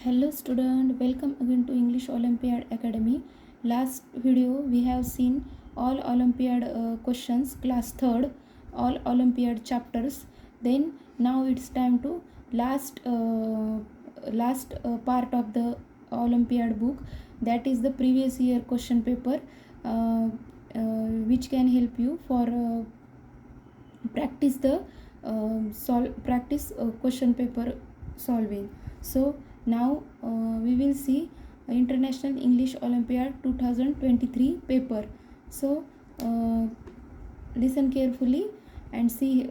Hello student, welcome again to English Olympiad Academy. Last video we have seen all Olympiad questions, class 3rd, all Olympiad chapters. Then now it's time to last part of the Olympiad book, that is the previous year question paper, which can help you for practice question paper solving. So now we will see International English Olympiad 2023 paper. So listen carefully and see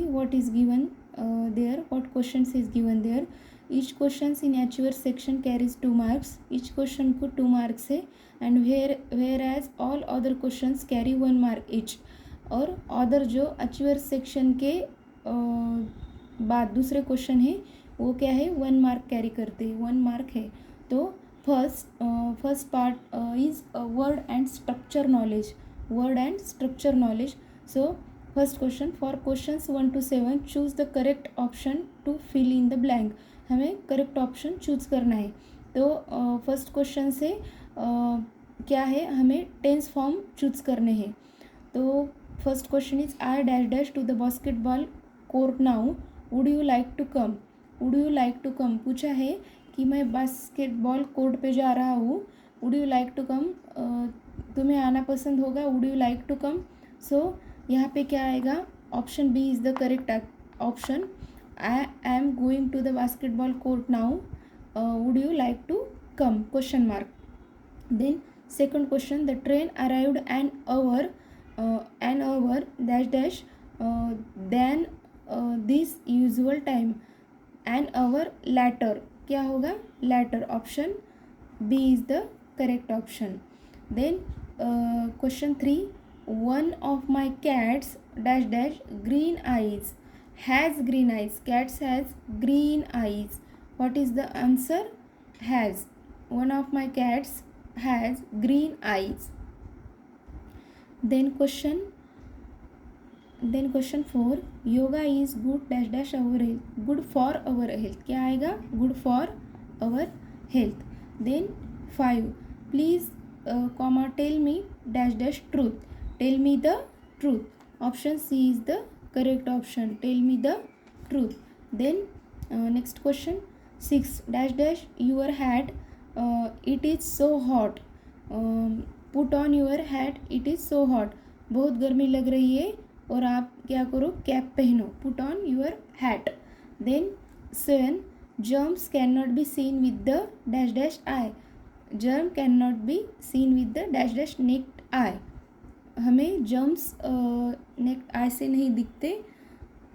what is given there, what questions is given there. Each questions in achiever section carries 2 marks. each question को 2 marks है, and whereas all other questions carry 1 mark each. और other जो achiever section के बाद दूसरे question है वो क्या है, 1 मार्क कैरी करते हैं, 1 मार्क है. तो first part is word and structure knowledge. So first question, for questions 1 to 7 choose the correct option to fill in the blank. हमें करेक्ट ऑप्शन चूज करना है. तो फर्स्ट क्वेश्चन से क्या है, हमें टेंस फॉर्म चूज करने हैं. तो first question is I dash dash to the basketball court now, would you like to come. पूछा है कि मैं बास्केटबॉल कोर्ट पे जा रहा हूँ. Would you like to come, तुम्हें आना पसंद होगा. Would you like to come. So यहाँ पे क्या आएगा, option B is the correct option. I am going to the basketball court now, would you like to come, question mark. Then second question, the train arrived an hour dash dash than this usual time, an hour later. क्या होगा, later. Option B is the correct option. Then question 3, one of my cats dash dash green eyes, has green eyes. Cats has green eyes. What is the answer? Has. One of my cats has green eyes. Then question 4, yoga is good dash dash our health, good for our health. क्या आएगा, good for our health. Then 5, please tell me dash dash truth, tell me the truth. Option C is the correct option, tell me the truth. Then next question 6, dash dash your hat, it is so hot, put on your hat, it is so hot. बहुत गर्मी लग रही है और आप क्या करो, cap पहनो, put on your hat. Then 7, germs cannot be seen with the dash dash eye, germ cannot be seen with the dash dash naked eye. हमें जर्म्स नेक्ड आई से नहीं दिखते,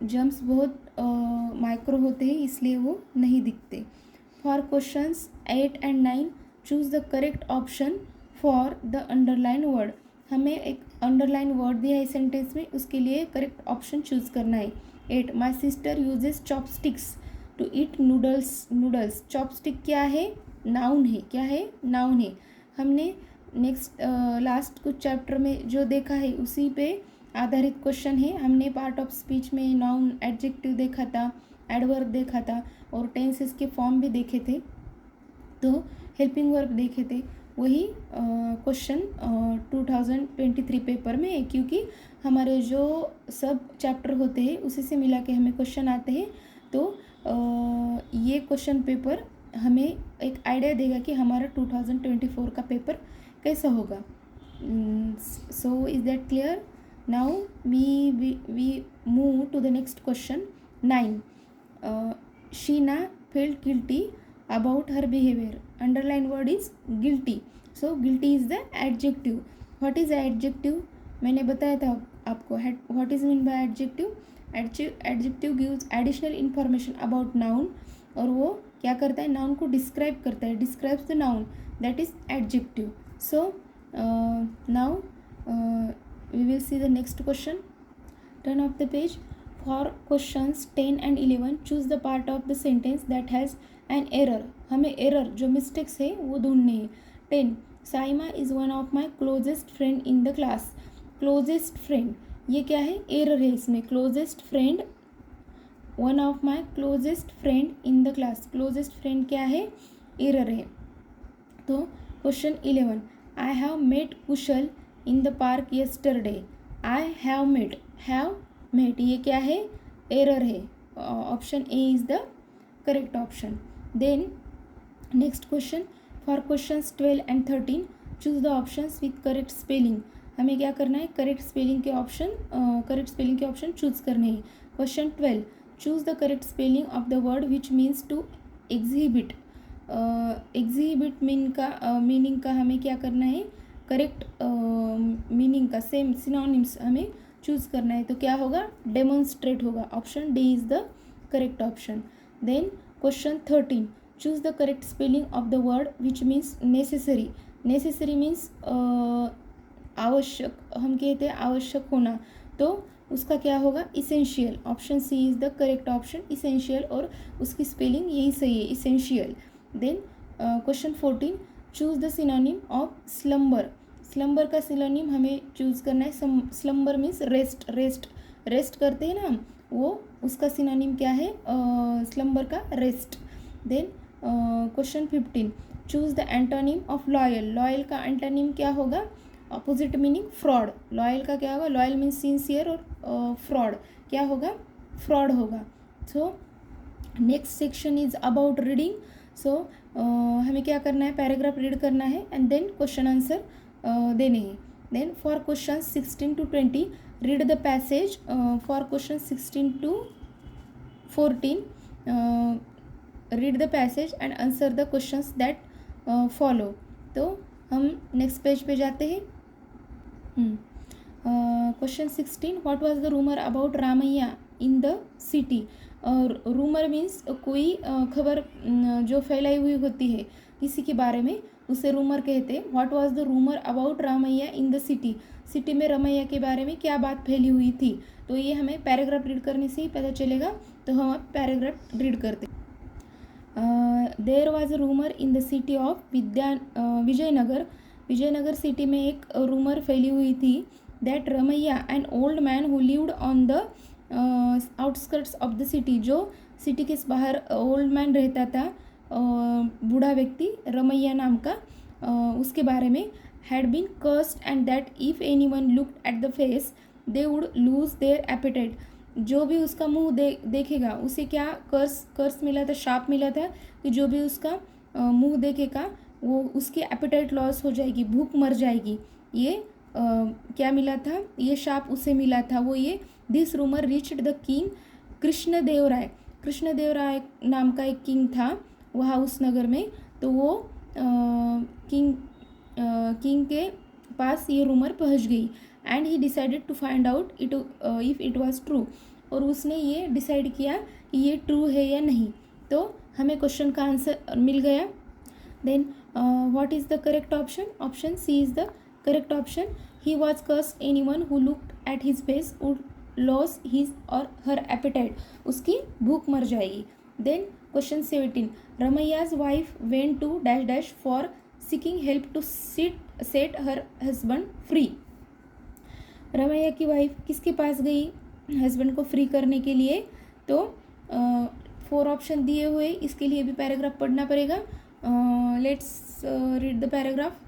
जर्म्स बहुत माइक्रो होते हैं इसलिए वो नहीं दिखते. For questions 8 and 9 choose the correct option for the underline word. हमें एक अंडरलाइन वर्ड दिया है सेंटेंस में, उसके लिए करेक्ट ऑप्शन चूज करना है. 8, my sister uses chopsticks to eat noodles. Chopstick क्या है, नाउन है. क्या है, नाउन है. हमने नेक्स्ट लास्ट कुछ चैप्टर में जो देखा है उसी पे आधारित क्वेश्चन है. हमने पार्ट ऑफ स्पीच में नाउन, एडजेक्टिव देखा था, एडवर्ब देखा था और टेंसेस के फॉर्म भी देखे थे. तो हेल्पिंग वर्ब देखे थे. वही क्वेश्चन 2023 पेपर में है, क्योंकि हमारे जो सब चैप्टर होते हैं उसी से मिला के हमें क्वेश्चन आते हैं. तो ये क्वेश्चन पेपर हमें एक आइडिया देगा कि हमारा 2024 का पेपर कैसा होगा. So is that clear. Now we move to the next question 9. Sheena felt guilty about her behavior. Underline word is guilty. So guilty is the adjective. What is adjective? मैंने बताया था आपको. What is mean by adjective? Adjective gives additional information about noun, और वो क्या करता है, noun को describe करता है, describes the noun, that is adjective. So now we will see the next question. Turn off the page. For questions 10 and 11 choose the part of the sentence that has an error. हमें error जो mistakes है वो ढूंढने हैं. 10, Saima is one of my closest friend in the class. Closest friend ये क्या है, error है इसमें. closest friend one of my closest friend in the class. Closest friend क्या है, एरर है. तो question 11, I have met Kushal in the park yesterday. I have met ये क्या है, एरर है. Option A is the correct option. Then next question, for questions 12 and 13 choose the options with correct spelling. हमें क्या करना है, करेक्ट स्पेलिंग के option choose करने हैं. Question 12, choose the correct spelling of the word which means to exhibit. Exhibit meaning का हमें क्या करना है, करेक्ट मीनिंग का सेम सिनोनिम्स हमें चूज करना है. तो क्या होगा, डेमोन्स्ट्रेट होगा. Option D is the correct option. Then question 13, choose the correct spelling of the word which means necessary. Necessary means आवश्यक, हम कहते हैं आवश्यक होना, तो उसका क्या होगा, essential. Option C is the correct option, essential, और उसकी स्पेलिंग यही सही है, essential. Then question 14, choose the synonym of slumber. Slumber का सिनोनिम हमें चूज करना है. स्लम्बर मीन्स रेस्ट करते हैं ना हम, वो उसका सिनोनिम क्या है, स्लम्बर का rest. Then question 15, choose the antonym of loyal. Loyal का एंटोनिम क्या होगा, अपोजिट मीनिंग फ्रॉड. लॉयल का क्या होगा, लॉयल मीन्स सिंसियर, और फ्रॉड क्या होगा, फ्रॉड होगा. So next section is about reading. So हमें क्या करना है, पैराग्राफ रीड करना है एंड देन क्वेश्चन आंसर देने हैं. Then for question 16 to 20 read the passage. For question 16 to 14 read the passage and answer the questions that follow. तो हम नेक्स्ट पेज पे जाते हैं. Question 16, what was the rumour about Ramaiah in the city. Rumour means कोई खबर जो फैलाई हुई होती है किसी के बारे में, उसे रूमर कहते हैं. What was the rumour about Ramaiah in the city. City में रामैया के बारे में क्या बात फैली हुई थी. तो ये हमें पैराग्राफ रीड करने से ही पता चलेगा. तो हम अब पैराग्राफ रीड करते हैं. There was a rumour in the city of Vijayanagar. Vijayanagar city में एक रूमर फैली हुई थी that Ramaiah an old man who lived on the outskirts of the city. जो सिटी के बाहर ओल्ड मैन रहता था, बूढ़ा व्यक्ति रमैया नाम का, उसके बारे में had been cursed and that if anyone looked at the face they would lose their appetite. जो भी उसका मुंह देखेगा उसे क्या कर्स मिला था, शाप मिला था कि जो भी उसका मुंह देखेगा वो उसकी एपेटाइट लॉस हो जाएगी, भूख मर जाएगी. ये क्या मिला था, ये शाप उसे मिला था. वो ये this rumour reached the king Krishnadevaraya. Krishnadevaraya नाम का एक किंग था वहाँ उस नगर में. तो वो किंग के पास ये रूमर पहुँच गई and he decided to find out if it was true. और उसने ये डिसाइड किया कि ये ट्रू है या नहीं. तो हमें क्वेश्चन का आंसर मिल गया. Then what is the correct option. Option C is the correct option. He was cursed anyone who looked at his face would lose his or her appetite. उसकी भूख मर जाएगी. Then question 17, Ramaiah's wife went to dash dash for seeking help to set her husband free. Ramaiah की wife किसके पास गई husband को free करने के लिए. तो 4 ऑप्शन दिए हुए, इसके लिए भी पैराग्राफ पढ़ना पड़ेगा. Let's read the paragraph.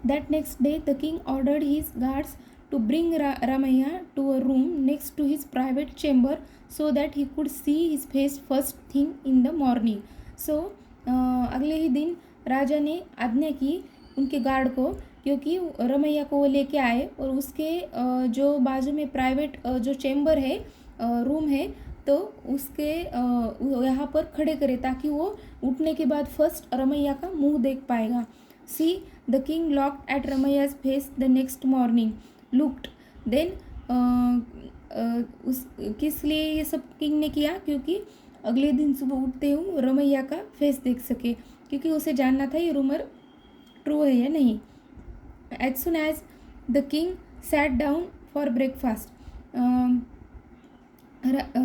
That next day the king ordered his guards to bring Ramaiya to a room next to his private chamber so that he could see his face first thing in the morning. So अगले ही दिन राजा ने आज्ञा की उनके guard को, क्योंकि रमैया को वो लेके आए और उसके जो बाजू में प्राइवेट जो चेम्बर है, रूम है, तो उसके यहाँ पर खड़े करे ताकि वो उठने के बाद फर्स्ट रमैया का मुंह देख पाएगा. C the king looked at Ramaiah's face the next morning looked. Then उस किस लिए ये सब किंग ने किया, क्योंकि अगले दिन सुबह उठते हुए रमैया का फेस देख सके, क्योंकि उसे जानना था ये रूमर ट्रू है या नहीं. As soon as the king sat down for breakfast.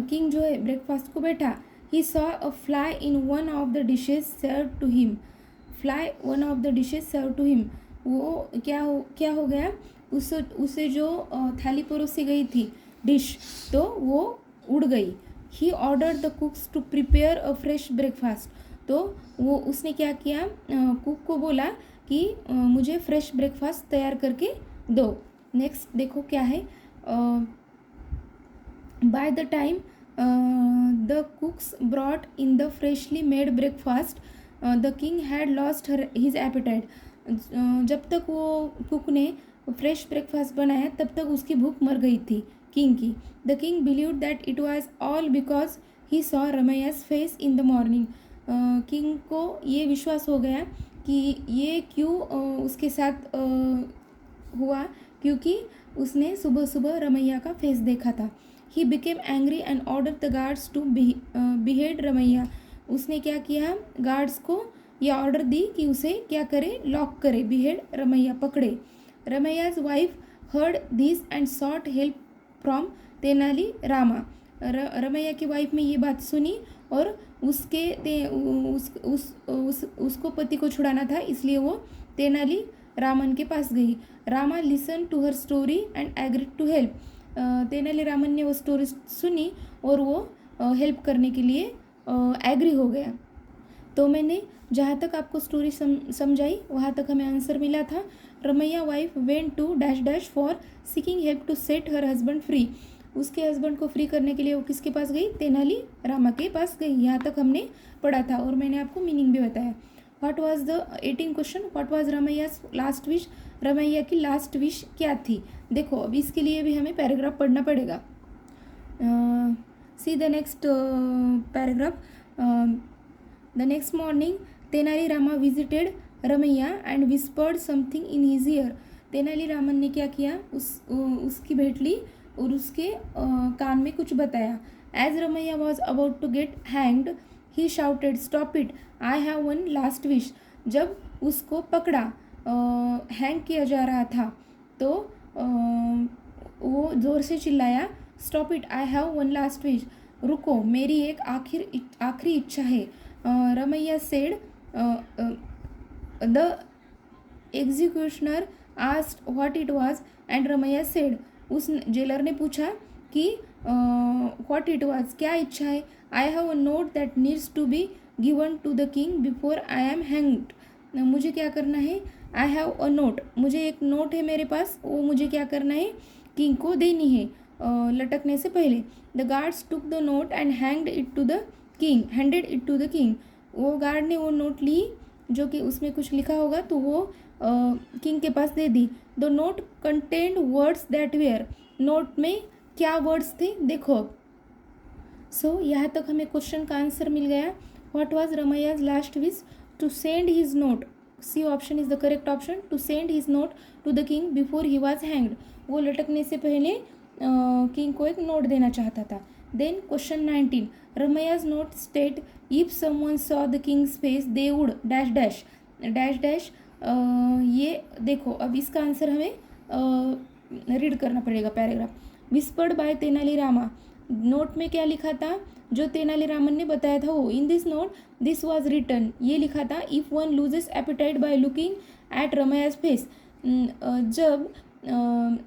King जो है ब्रेकफास्ट को बैठा. He saw a fly in one of the dishes serve to him. Fly one of the dishes serve to him. वो क्या हो गया, उसे जो थाली परोसी गई थी डिश, तो वो उड़ गई. He order the cooks to prepare a fresh breakfast. तो वो उसने क्या किया, कुक को बोला कि मुझे फ्रेश ब्रेकफास्ट तैयार करके दो. नेक्स्ट देखो क्या है. By the time the cooks brought in the freshly made breakfast the king had lost his appetite. जब तक वो कुक ने फ्रेश ब्रेकफास्ट बनाया तब तक उसकी भूख मर गई थी किंग की. The king believe that it was all because he saw Ramaiah's face in the morning. King को ये विश्वास हो गया कि ये क्यों उसके साथ हुआ, क्योंकि उसने सुबह सुबह रमैया का फेस देखा था. He became angry and order the guards to behead Ramaiah. उसने क्या किया, गार्ड्स को यह ऑर्डर दी कि उसे क्या करे, लॉक करे, बिहेड रमैया, पकड़े. Ramaiah's wife heard this and sought help from Tenali Rama. Ramaiah की वाइफ ने ये बात सुनी और उसको पति को छुड़ाना था, इसलिए वो तेनाली रामन के पास गई. Rama listen to her story and agreed to help. Tenali Raman ने वो स्टोरी सुनी और वो हेल्प करने के लिए एग्री हो गया. तो मैंने जहाँ तक आपको स्टोरी समझाई वहाँ तक हमें आंसर मिला था. Ramaiah wife went to dash dash for seeking help to set her husband free. उसके हस्बैंड को फ्री करने के लिए वो किसके पास गई, तेनाली रामा के पास गई. यहाँ तक हमने पढ़ा था और मैंने आपको मीनिंग भी बताया. What was the 18 question, what was Ramaiah's last wish. Ramaiah की लास्ट विश क्या थी. देखो अब इसके लिए भी हमें पैराग्राफ पढ़ना पड़ेगा. See the next paragraph. The next morning Tenali Rama visited Ramaiah and whispered something in his ear. Tenali Raman ने क्या किया, उसकी भेंट ली और उसके कान में कुछ बताया. As Ramaiah was about to get hanged he shouted stop it, I have one last wish. जब उसको पकड़ा, हैंग किया जा रहा था, तो वो ज़ोर से चिल्लाया, stop it, I have one last wish, रुको मेरी एक आखिरी इच्छा है. Ramaiah said. The executioner asked what it was and Ramaiah said. उस जेलर ने पूछा कि व्हाट इट वाज, क्या इच्छा है. I have a note that needs to be given to the king before I am hanged. मुझे क्या करना है, आई हैव अ नोट, मुझे एक नोट है मेरे पास, वो मुझे क्या करना है, किंग को देनी है लटकने से पहले. The guards took the note and hanged it to the king, handed it to the king. वो गार्ड ने वो नोट ली जो कि उसमें कुछ लिखा होगा, तो वो किंग के पास दे दी. The note contained words that were. Note में क्या वर्ड्स थे देखो. सो यहाँ तक हमें क्वेश्चन का आंसर मिल गया. What was Ramaiah's last wish, to send his note. C option is the correct option, to send his note to the king before he was hanged. वो लटकने से पहले किंग को एक नोट देना चाहता था. Then question 19, Ramaiah's note state if someone saw the king's face they would dash dash dash dash. ये देखो अब इसका आंसर हमें रीड करना पड़ेगा paragraph. Whispered by Tenali Rama. Note में क्या लिखा था, जो तेनाली रामन ने बताया था वो. In this note this was written, ये लिखा था, if one loses appetite by looking at Ramaiah's face. जब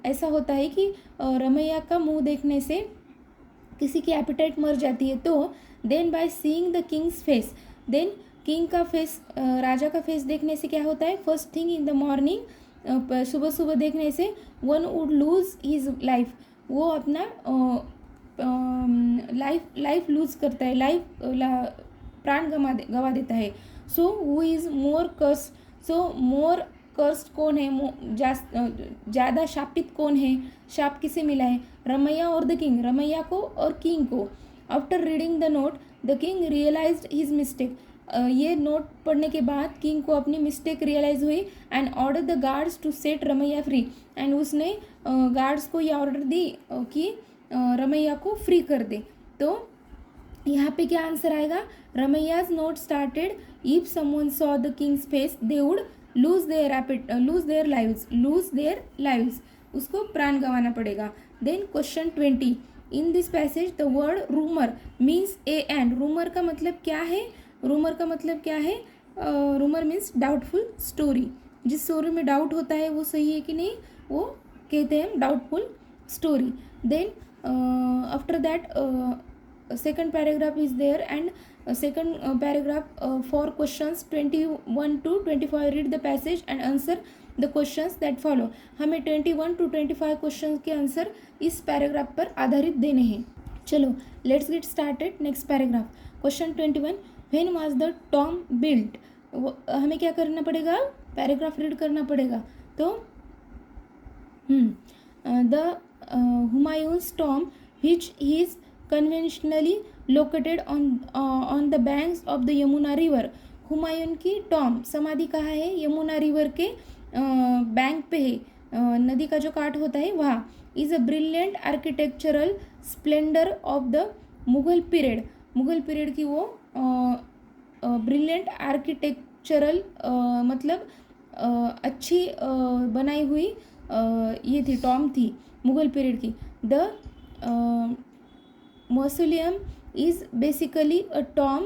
ऐसा होता है कि रमैया का मुंह देखने से किसी की एपेटाइट मर जाती है, तो then by seeing the king's face. Then king का फेस, राजा का फेस देखने से क्या होता है, first thing in the morning, सुबह सुबह देखने से one would lose his life, वो अपना लाइफ लूज करता है, प्राण गवा देता है. So who is more curse, so more cursed कौन है, ज़्यादा शापित कौन है, शाप किसे मिला है, रमैया और द किंग, रमैया को और किंग को. After reading the note the king realised his mistake. ये नोट पढ़ने के बाद किंग को अपनी मिस्टेक रियलाइज हुई and order the guards to set Ramaiah free. And उसने गार्ड्स को यह ऑर्डर दी कि रमैया को फ्री कर दे. तो यहाँ पे क्या आंसर आएगा, Ramaiah's note started if someone saw the king's face they would lose their lives, उसको प्राण गंवाना पड़ेगा. Then question 20, in this passage the word rumour means a and. Rumour का मतलब क्या है, रूमर का मतलब क्या है, रूमर मीन्स डाउटफुल स्टोरी. जिस स्टोरी में डाउट होता है वो सही है कि नहीं, वो कहते हैं doubtful story. Then after that second paragraph is there, and second paragraph for questions 21 to 25. Read the passage and answer the questions that follow. हमें 21 to 25 क्वेश्चन के आंसर इस पैराग्राफ पर आधारित देने हैं. चलो let's get started. Next paragraph. Question 21. When was the Tom built. हमें क्या करना पड़ेगा, पैराग्राफ रीड करना पड़ेगा. तो the Humayun's Tom which is conventionally located on the banks of the Yamuna river. Humayun की टॉम समाधि कहाँ है, यमुना रिवर के बैंक पे है, नदी का जो काट होता है वहाँ. Is a brilliant architectural splendour of the Mughal period. Mughal period की वो ब्रिलियंट आर्किटेक्चरल मतलब अच्छी बनाई हुई ये थी, टॉम थी मुगल पीरियड की. The mausoleum is basically a tomb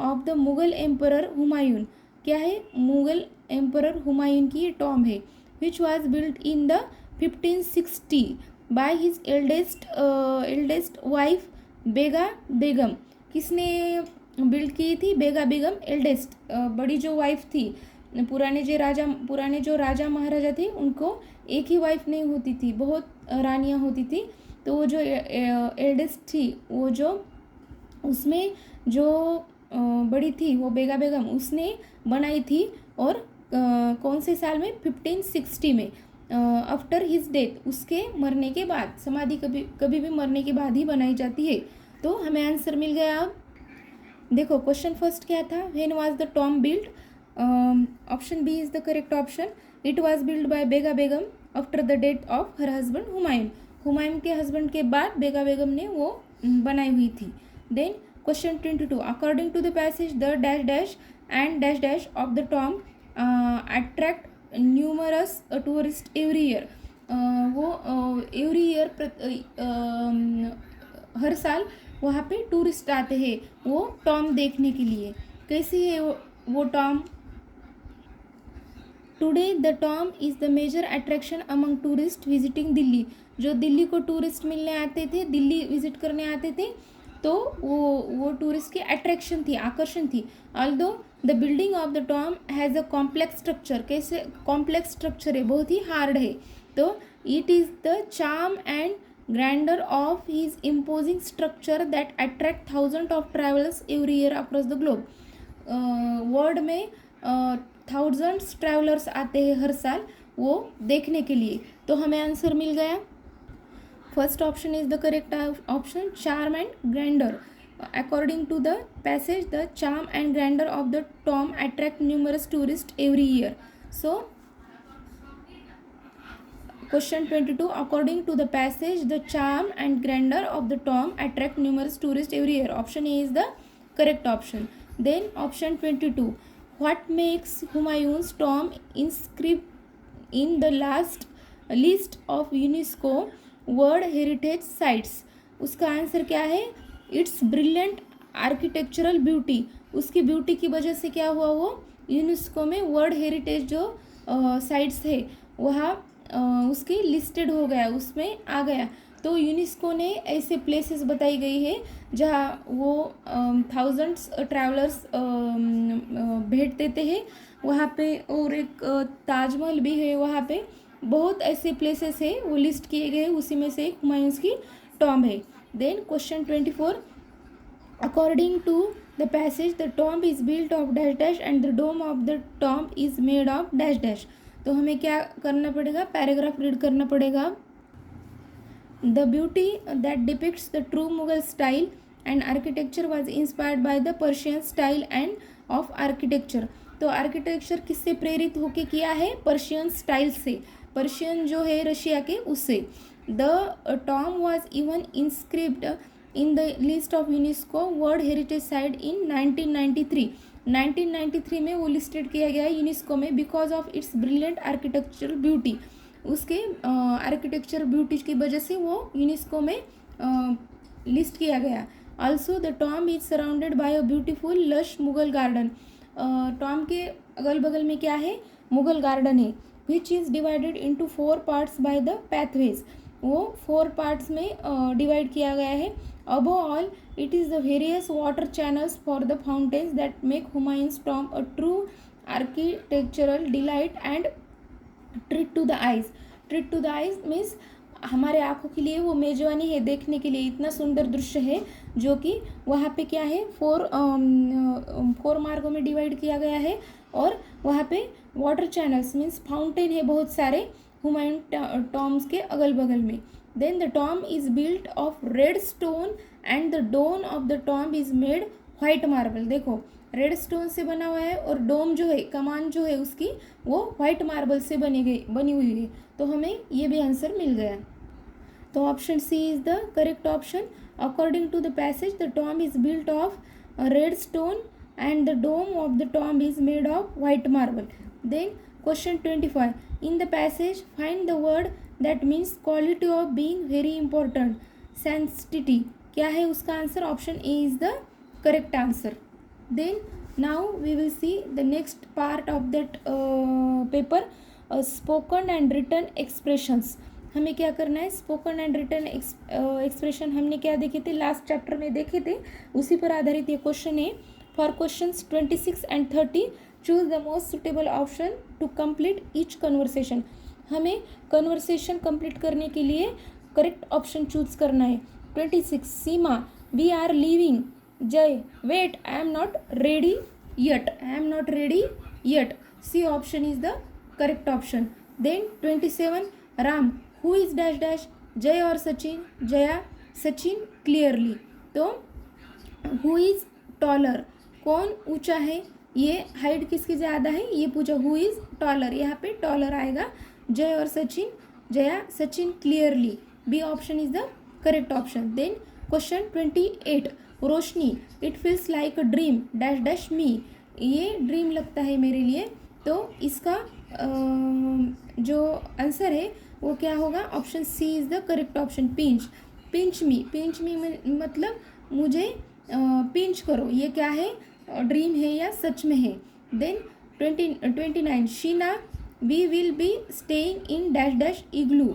of the Mughal emperor Humayun. क्या है, मुगल एम्परर हुमायूं की ये टॉम है. Which was built in the 1560 by his eldest wife Bega Begum. किसने बिल्ड की थी, बेगा बेगम एल्डेस्ट, बड़ी जो वाइफ थी. पुराने जो राजा महाराजा थे उनको एक ही वाइफ नहीं होती थी, बहुत रानियां होती थी. तो वो जो एल्डेस्ट थी, वो जो उसमें जो बड़ी थी वो बेगा बेगम, उसने बनाई थी. और कौन से साल में, 1560 में. आफ्टर हिज डेथ, उसके मरने के बाद. समाधि कभी भी मरने के बाद ही बनाई जाती है. तो हमें आंसर मिल गया. अब देखो क्वेश्चन फर्स्ट क्या था, when was the tomb build. Option B is the correct option. It was build by Bega Begum after the death of her husband Humayun. Humayun के हस्बैंड के बाद बेगा बेगम ने वो बनाई हुई थी. Then question 22. According to the passage the dash dash and dash dash of the tomb attract numerous tourist every year. वो every year हर साल वहाँ पे टूरिस्ट आते हैं वो टॉम देखने के लिए. कैसी है वो tomb. Today the tomb is the major attraction among tourist visiting Delhi. जो दिल्ली को टूरिस्ट मिलने आते थे, दिल्ली विजिट करने आते थे, तो वो टूरिस्ट की अट्रैक्शन थी, आकर्षण थी. Although the building of the Tom has a complex structure. कैसे कॉम्प्लेक्स स्ट्रक्चर है, बहुत ही हार्ड है. तो it is the charm and grandeur of his imposing structure that attract thousands of travelers every year across the globe. World में thousands travellers आते हैं हर साल वो देखने के लिए. तो हमें आंसर मिल गया. First option is the correct option, charm and grandeur. According to the passage the charm and grandeur of the tomb attract numerous tourist every year. So Question 22. According to the passage, the charm and grandeur of the tomb attract numerous tourists every year. Option A is the correct option. Then option 22. What makes Humayun's tomb inscribed in the last list of UNESCO World Heritage Sites? उसका answer क्या है, it's brilliant architectural beauty. उसकी beauty की वजह से क्या हुआ, वो यूनेस्को में वर्ल्ड हेरिटेज जो साइट्स है वहाँ उसकी लिस्टेड हो गया, उसमें आ गया. तो यूनेस्को ने ऐसे प्लेसेस बताई गई है जहाँ वो थाउजेंड्स ट्रैवलर्स भेंट देते हैं वहाँ पे. और एक ताजमहल भी है वहाँ पे. बहुत ऐसे प्लेसेस है वो लिस्ट किए गए, उसी में से एक हुमायूंस की टॉम है. Then question 24. According to the passage the tomb is built of dash dash and the dome of the tomb is made of dash dash. तो हमें क्या करना पड़ेगा, पैराग्राफ रीड करना पड़ेगा. The beauty that depicts the true Mughal style and architecture was inspired by the Persian style and of architecture. तो architecture किससे प्रेरित होके किया है, पर्शियन स्टाइल से. पर्शियन जो है रशिया के, उससे. The tomb was even inscript in the list of UNESCO world heritage site in 1993. 1993 में वो लिस्टेड किया गया है यूनेस्को में because of its brilliant architectural beauty. उसके आर्किटेक्चर ब्यूटी की वजह से वो यूनेस्को में लिस्ट किया गया. Also the tomb is surrounded by a beautiful lush Mughal garden. Tomb के अगल बगल में क्या है, मुगल गार्डन है. Which is divided into 4 parts by the pathways. वो 4 पार्ट्स में डिवाइड किया गया है Above all, it is the various water channels for the fountains that make Humayun's tomb a true architectural delight and treat to the eyes. Treat to the eyes means हमारे आँखों के लिए वो मेजबानी है, देखने के लिए इतना सुंदर दृश्य है जो कि वहाँ पे क्या है, फोर मार्गों में डिवाइड किया गया है और वहाँ पे वाटर चैनल्स मीन्स फाउंटेन है बहुत सारे हुमायूं टॉम्स के अगल बगल में. Then the tomb is built of red stone and the dome of the tomb is made white marble. देखो रेड स्टोन से बना हुआ है और डोम जो है, कमान जो है उसकी, वो वाइट मार्बल से बनी हुई है. तो हमें ये भी आंसर मिल गया. तो option C is the correct option. According to the passage the tomb is built of red stone and the dome of the tomb is made of white marble. Then question 25. In the passage find the word that means quality of being very important. Sanctity क्या है उसका answer? Option A is the correct answer. Then now we will see the next part of that paper, spoken and written expressions. हमें क्या करना है? Spoken and written expression हमने क्या देखे थे, लास्ट चैप्टर में देखे थे, उसी पर आधारित ये क्वेश्चन है. For questions 26 and 30, choose the most suitable option to complete each conversation. हमें कन्वर्सेशन कंप्लीट करने के लिए करेक्ट ऑप्शन चूज करना है. 26 Seema, we are leaving. Jai, wait, I am not ready yet. I am not ready yet. C option is the correct option. Then 27 Ram, who is dash dash, Jay or Sachin? Jaya, Sachin clearly. तो who is taller, कौन ऊंचा है, ये height किसकी ज़्यादा है, ये पूछा. हु इज़ टॉलर, यहाँ पे टॉलर आएगा. जय और Sachin, Jaya, Sachin clearly. B option is the correct option. Then question 28 Roshni, it feels like a dream dash dash me. ये ड्रीम लगता है मेरे लिए. तो इसका जो आंसर है वो क्या होगा? Option C is the correct option. Pinch, pinch me मतलब मुझे पिंच करो. ये क्या है? ड्रीम है या सच में है. Then 29 Sheena, we will be staying in dash dash igloo.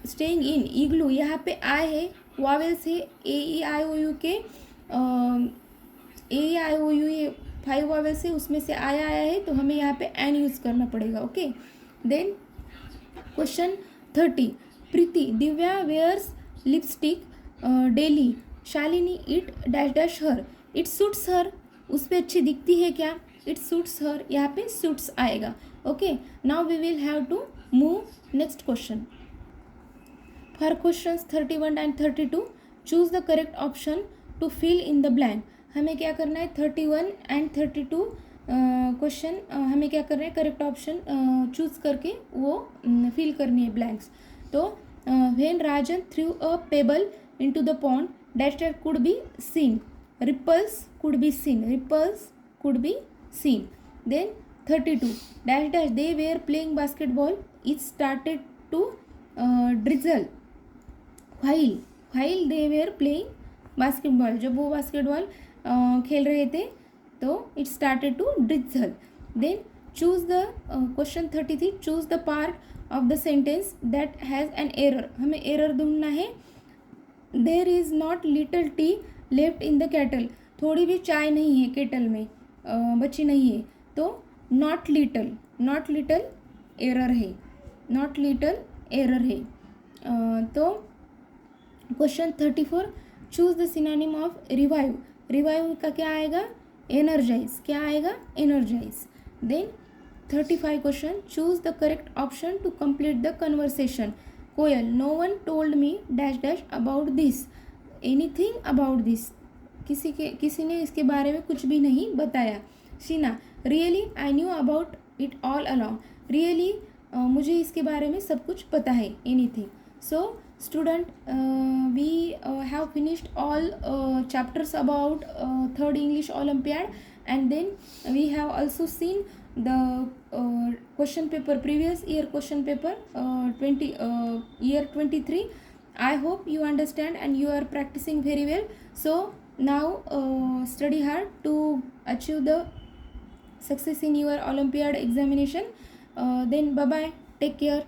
Staying in igloo, यहाँ पे आई है, वावेल्स है, ए ई आई ओ यू के, ए आई ओ यू ये 5 वावेल्स है, उसमें से आया है, तो हमें यहाँ पे एन यूज़ करना पड़ेगा. Okay. Then question 30 Preeti, Divya wears lipstick daily. Shalini, it dash dash her, it suits her, उस पर अच्छी दिखती है क्या? इट सूट्स हर, यहाँ पे सूट्स आएगा. Okay. Now we will have to move next question. For questions 31 and 32 choose the correct option to fill in the blank. हमें क्या करना है? 31 एंड 32 क्वेश्चन हमें क्या करना है? करेक्ट ऑप्शन चूज करके वो फिल करनी है ब्लैंक्स. तो when Rajan through a payable into the pond dash dash could be seen. Ripples could be seen. Ripples could be seen. Then 32 dash dash they were playing basketball. It started to drizzle while they were playing basketball. जब वो basketball खेल रहे थे तो it started to drizzle. Then choose the question 33 choose the part of the sentence that has an error. हमें error ढूंढना है. There is not little T left in the kettle. थोड़ी भी चाय नहीं है केटल में, बची नहीं है. तो नॉट लिटल एरर है. नॉट लिटल एरर है. तो question 34 choose the synonym of revive. Revive का क्या आएगा? एनर्जाइज. क्या आएगा? Energise. Then 35 question choose the correct option to complete the conversation. Koyal, no one told me dash dash about this. Anything about this, किसी ने इसके बारे में कुछ भी नहीं बताया. Sheena, really I knew about it all along. Really मुझे इसके बारे में सब कुछ पता है. Anything. So student, we have finished all chapters about third English olympiad and then we have also seen the question paper, previous year question paper, year 23. I hope you understand and you are practicing very well. So now study hard to achieve the success in your Olympiad examination. Then bye bye, take care.